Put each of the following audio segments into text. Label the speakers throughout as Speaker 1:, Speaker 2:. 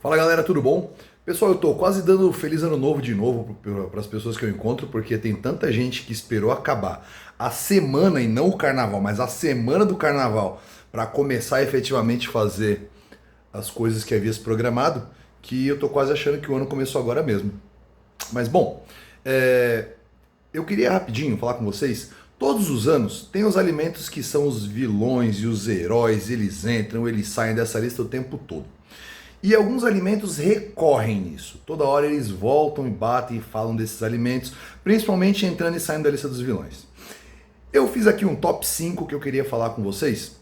Speaker 1: Fala galera, tudo bom? Pessoal, eu tô quase dando feliz ano novo de novo para as pessoas que eu encontro, porque tem tanta gente que esperou acabar a semana, e não o carnaval, mas a semana do carnaval, para começar efetivamente fazer as coisas que havia se programado, que eu tô quase achando que o ano começou agora mesmo. Mas bom, eu queria rapidinho falar com vocês. Todos os anos tem os alimentos que são os vilões e os heróis, eles entram, eles saem dessa lista o tempo todo. E alguns alimentos recorrem nisso. Toda hora eles voltam e batem e falam desses alimentos, principalmente entrando e saindo da lista dos vilões. Eu fiz aqui um top 5 que eu queria falar com vocês,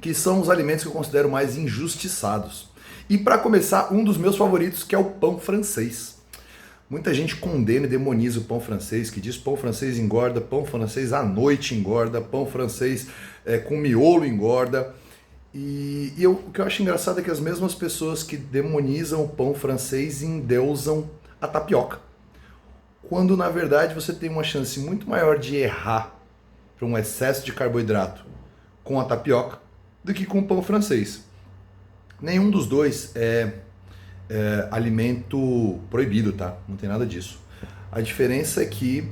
Speaker 1: que são os alimentos que eu considero mais injustiçados. E para começar, um dos meus favoritos, que é o pão francês. Muita gente condena e demoniza o pão francês, que diz pão francês engorda, pão francês à noite engorda, pão francês com miolo engorda. O que eu acho engraçado é que as mesmas pessoas que demonizam o pão francês endeusam a tapioca. Quando na verdade você tem uma chance muito maior de errar para um excesso de carboidrato com a tapioca do que com o pão francês. Nenhum dos dois é alimento proibido, tá? Não tem nada disso. A diferença é que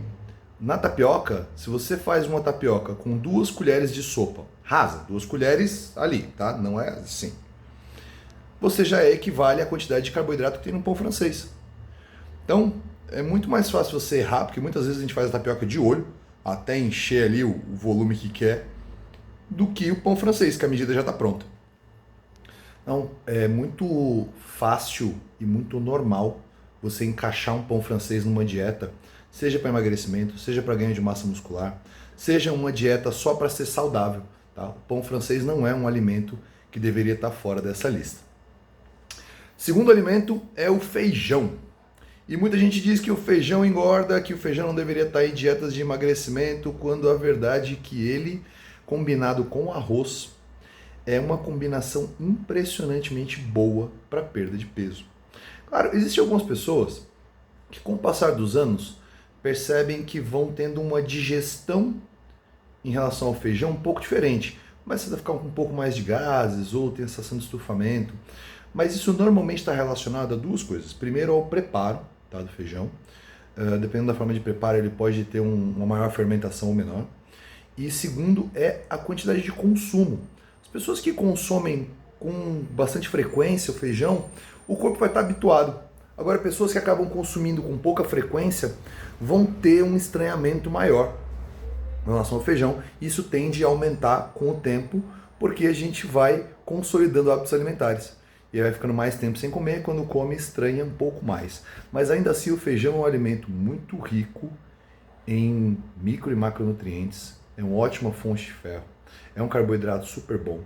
Speaker 1: na tapioca, se você faz uma tapioca com 2 colheres de sopa, rasa, 2 colheres ali, tá? Não é assim. Você já equivale à quantidade de carboidrato que tem no pão francês. Então, é muito mais fácil você errar, porque muitas vezes a gente faz a tapioca de olho, até encher ali o volume que quer, do que o pão francês, que a medida já está pronta. Então, é muito fácil e muito normal você encaixar um pão francês numa dieta, seja para emagrecimento, seja para ganho de massa muscular, seja uma dieta só para ser saudável. Tá? O pão francês não é um alimento que deveria estar fora dessa lista. Segundo alimento é o feijão. E muita gente diz que o feijão engorda, que o feijão não deveria estar em dietas de emagrecimento, quando a verdade é que ele, combinado com arroz, é uma combinação impressionantemente boa para perda de peso. Claro, existem algumas pessoas que com o passar dos anos percebem que vão tendo uma digestão em relação ao feijão um pouco diferente. Mas você vai ficar com um pouco mais de gases ou tem sensação de estufamento. Mas isso normalmente está relacionado a 2 coisas. Primeiro, ao preparo, tá, do feijão. Dependendo da forma de preparo, ele pode ter uma maior fermentação ou menor. E segundo, é a quantidade de consumo. As pessoas que consomem com bastante frequência o feijão, o corpo vai estar habituado. Agora, pessoas que acabam consumindo com pouca frequência vão ter um estranhamento maior em relação ao feijão. Isso tende a aumentar com o tempo, porque a gente vai consolidando hábitos alimentares. E aí vai ficando mais tempo sem comer, quando come estranha um pouco mais. Mas ainda assim o feijão é um alimento muito rico em micro e macronutrientes, é uma ótima fonte de ferro, é um carboidrato super bom,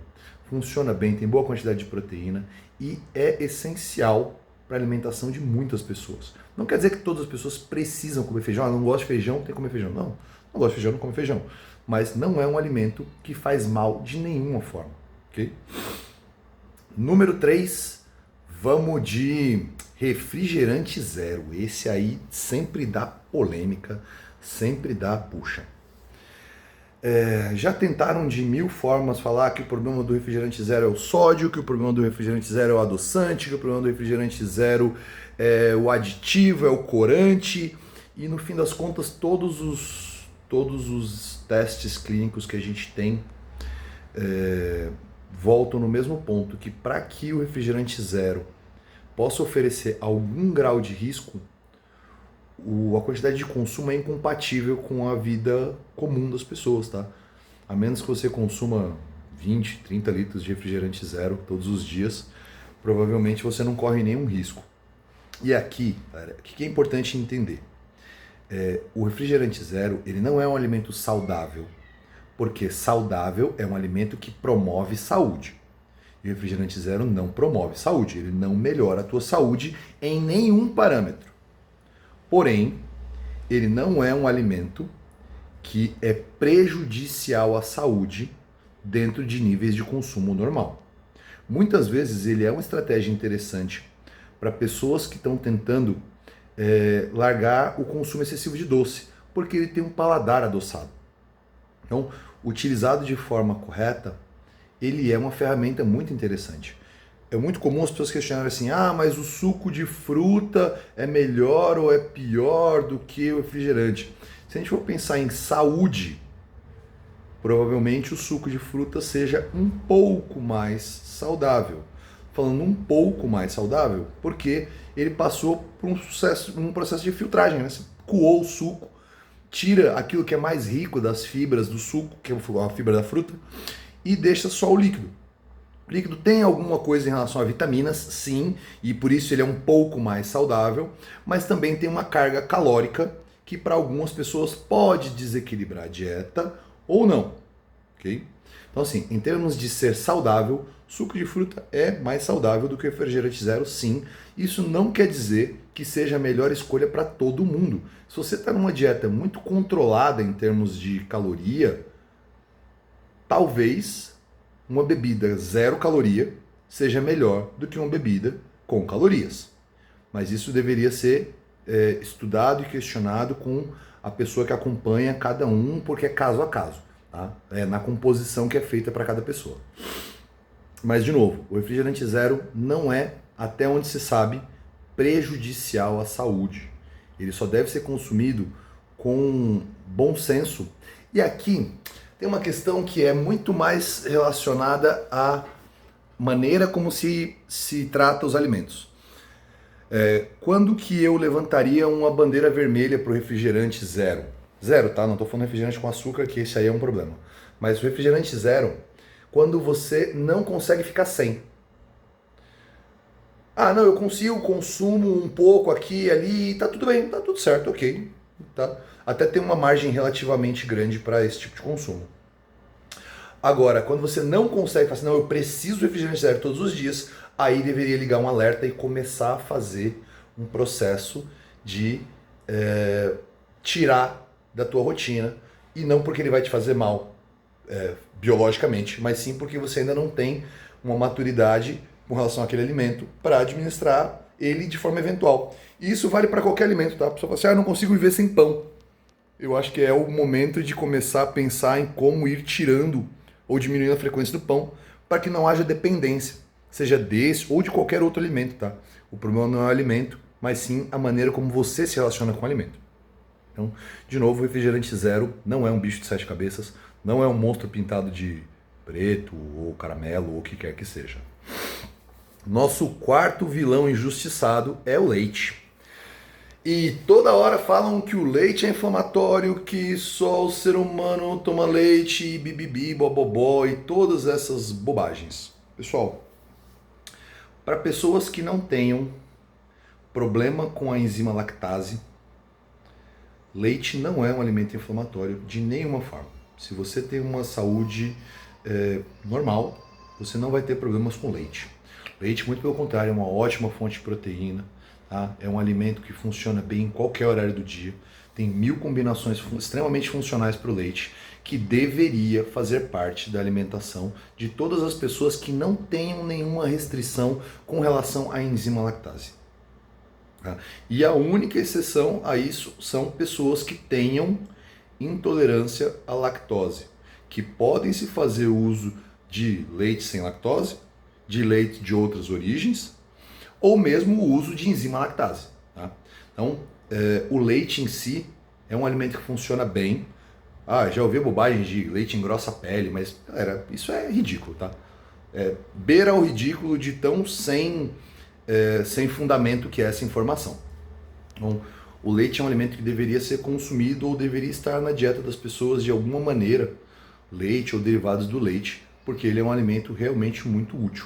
Speaker 1: funciona bem, tem boa quantidade de proteína e é essencial para a alimentação de muitas pessoas. Não quer dizer que todas as pessoas precisam comer feijão. Não gosto de feijão, tem que comer feijão. Não gosto de feijão, não come feijão. Mas não é um alimento que faz mal de nenhuma forma. Ok? Número 3, vamos de refrigerante zero. Esse aí sempre dá polêmica, sempre dá puxa. Já tentaram de 1000 formas falar que o problema do refrigerante zero é o sódio, que o problema do refrigerante zero é o adoçante, que o problema do refrigerante zero é o aditivo, é o corante, e no fim das contas todos os testes clínicos que a gente tem voltam no mesmo ponto, que para que o refrigerante zero possa oferecer algum grau de risco, a quantidade de consumo é incompatível com a vida comum das pessoas, tá? A menos que você consuma 20, 30 litros de refrigerante zero todos os dias, provavelmente você não corre nenhum risco. E aqui, cara, o que é importante entender? O refrigerante zero, ele não é um alimento saudável, porque saudável é um alimento que promove saúde. E o refrigerante zero não promove saúde, ele não melhora a tua saúde em nenhum parâmetro. Porém, ele não é um alimento que é prejudicial à saúde dentro de níveis de consumo normal. Muitas vezes ele é uma estratégia interessante para pessoas que estão tentando largar o consumo excessivo de doce, porque ele tem um paladar adoçado. Então, utilizado de forma correta, ele é uma ferramenta muito interessante. é muito comum as pessoas questionarem assim, ah, mas o suco de fruta é melhor ou é pior do que o refrigerante? Se a gente for pensar em saúde, provavelmente o suco de fruta seja um pouco mais saudável. Falando um pouco mais saudável, porque ele passou por um processo de filtragem, né? Você coou o suco, tira aquilo que é mais rico das fibras do suco, que é a fibra da fruta, e deixa só o líquido. O líquido tem alguma coisa em relação a vitaminas, sim, e por isso ele é um pouco mais saudável, mas também tem uma carga calórica que para algumas pessoas pode desequilibrar a dieta ou não, ok? Então assim, em termos de ser saudável, suco de fruta é mais saudável do que o refrigerante zero, sim. Isso não quer dizer que seja a melhor escolha para todo mundo. Se você está numa dieta muito controlada em termos de caloria, talvez uma bebida zero caloria seja melhor do que uma bebida com calorias. Mas isso deveria ser estudado e questionado com a pessoa que acompanha cada um, porque é caso a caso, tá? É na composição que é feita para cada pessoa. Mas, de novo, o refrigerante zero não é, até onde se sabe, prejudicial à saúde. Ele só deve ser consumido com bom senso. E aqui tem uma questão que é muito mais relacionada à maneira como se trata os alimentos. Quando que eu levantaria uma bandeira vermelha para o refrigerante zero? Zero, tá? Não estou falando refrigerante com açúcar, que esse aí é um problema. Mas o refrigerante zero, quando você não consegue ficar sem. Ah, não, eu consigo, consumo um pouco aqui e ali, tá tudo bem, tá tudo certo, ok. Tá? Até tem uma margem relativamente grande para esse tipo de consumo. Agora, quando você não consegue falar assim, não, eu preciso de refrigerante zero todos os dias, aí deveria ligar um alerta e começar a fazer um processo de tirar da tua rotina, e não porque ele vai te fazer mal biologicamente, mas sim porque você ainda não tem uma maturidade com relação àquele alimento para administrar ele de forma eventual. E isso vale para qualquer alimento, tá? A pessoa fala assim, ah, eu não consigo viver sem pão. Eu acho que é o momento de começar a pensar em como ir tirando ou diminuindo a frequência do pão para que não haja dependência, seja desse ou de qualquer outro alimento, tá? O problema não é o alimento, mas sim a maneira como você se relaciona com o alimento. Então, de novo, o refrigerante zero não é um bicho de sete cabeças, não é um monstro pintado de preto ou caramelo ou o que quer que seja. Nosso quarto vilão injustiçado é o leite. E toda hora falam que o leite é inflamatório, que só o ser humano toma leite, bibibi, bobobó e todas essas bobagens. Pessoal, para pessoas que não tenham problema com a enzima lactase, leite não é um alimento inflamatório de nenhuma forma. Se você tem uma saúde normal, você não vai ter problemas com leite. Leite, muito pelo contrário, é uma ótima fonte de proteína. Tá? É um alimento que funciona bem em qualquer horário do dia. Tem 1000 combinações extremamente funcionais para o leite, que deveria fazer parte da alimentação de todas as pessoas que não tenham nenhuma restrição com relação à enzima lactase. Tá? E a única exceção a isso são pessoas que tenham intolerância à lactose, que podem se fazer uso de leite sem lactose, de leite de outras origens, ou mesmo o uso de enzima lactase. Tá? Então, o leite em si é um alimento que funciona bem. Ah, já ouvi bobagem de leite engrossa a pele, mas, galera, isso é ridículo, tá? Beira o ridículo de tão sem fundamento que é essa informação. Então, o leite é um alimento que deveria ser consumido ou deveria estar na dieta das pessoas de alguma maneira, leite ou derivados do leite, porque ele é um alimento realmente muito útil.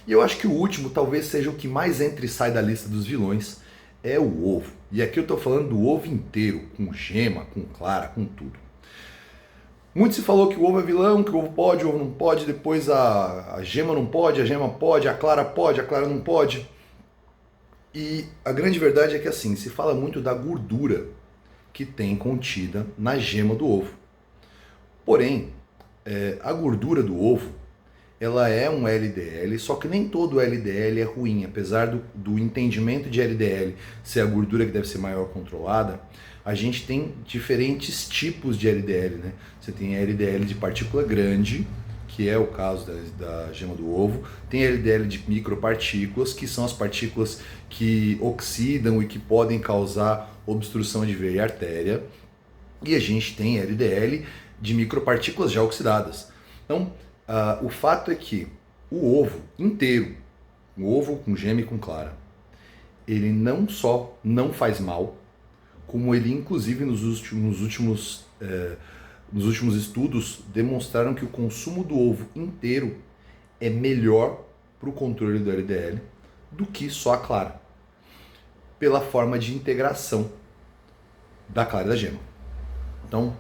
Speaker 1: E eu acho que o último talvez seja o que mais entra e sai da lista dos vilões, é o ovo. E aqui eu estou falando do ovo inteiro, com gema, com clara, com tudo. Muito se falou que o ovo é vilão, que o ovo pode, o ovo não pode, depois a gema não pode, a gema pode, a clara não pode. E a grande verdade é que assim, se fala muito da gordura que tem contida na gema do ovo. Porém, a gordura do ovo, ela é um LDL, só que nem todo LDL é ruim. Apesar do entendimento de LDL ser a gordura que deve ser maior controlada, a gente tem diferentes tipos de LDL, né? Você tem LDL de partícula grande, que é o caso da gema do ovo, tem LDL de micropartículas, que são as partículas que oxidam e que podem causar obstrução de veia e artéria, e a gente tem LDL de micropartículas já oxidadas. Então, o fato é que o ovo inteiro, o ovo com gema e com clara, ele não só não faz mal, como ele inclusive nos últimos estudos demonstraram que o consumo do ovo inteiro é melhor para o controle do LDL do que só a clara, pela forma de integração da clara e da gema. Então,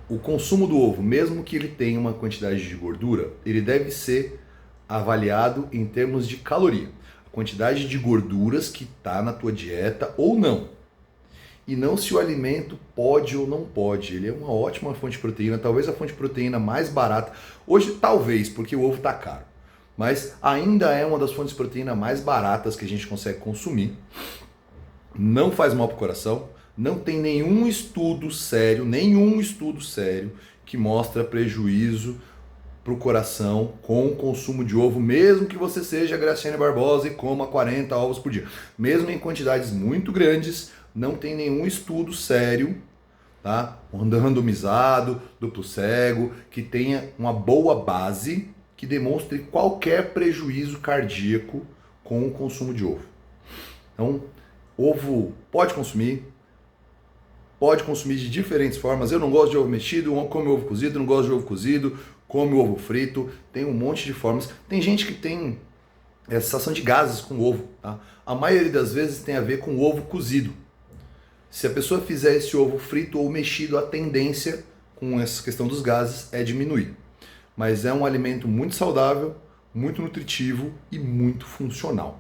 Speaker 1: o consumo do ovo, mesmo que ele tenha uma quantidade de gordura, ele deve ser avaliado em termos de caloria. A quantidade de gorduras que está na tua dieta ou não. E não se o alimento pode ou não pode. Ele é uma ótima fonte de proteína, talvez a fonte de proteína mais barata. Hoje, talvez, porque o ovo está caro. Mas ainda é uma das fontes de proteína mais baratas que a gente consegue consumir. Não faz mal para o coração. Não tem nenhum estudo sério que mostra prejuízo para o coração com o consumo de ovo, mesmo que você seja Graciane Barbosa e coma 40 ovos por dia. Mesmo em quantidades muito grandes, não tem nenhum estudo sério, tá? Randomizado, duplo cego, que tenha uma boa base que demonstre qualquer prejuízo cardíaco com o consumo de ovo. Então, ovo pode consumir de diferentes formas. Eu não gosto de ovo mexido, come ovo cozido, não gosto de ovo cozido, come ovo frito, tem um monte de formas. Tem gente que tem sensação de gases com ovo, tá? A maioria das vezes tem a ver com ovo cozido. Se a pessoa fizer esse ovo frito ou mexido, a tendência com essa questão dos gases é diminuir. Mas é um alimento muito saudável, muito nutritivo e muito funcional.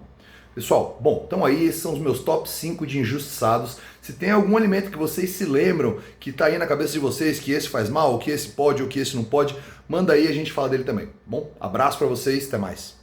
Speaker 1: Pessoal, bom, então aí esses são os meus top 5 de injustiçados. Se tem algum alimento que vocês se lembram, que está aí na cabeça de vocês, que esse faz mal, que esse pode ou que esse não pode, manda aí, a gente fala dele também. Bom, abraço para vocês, até mais.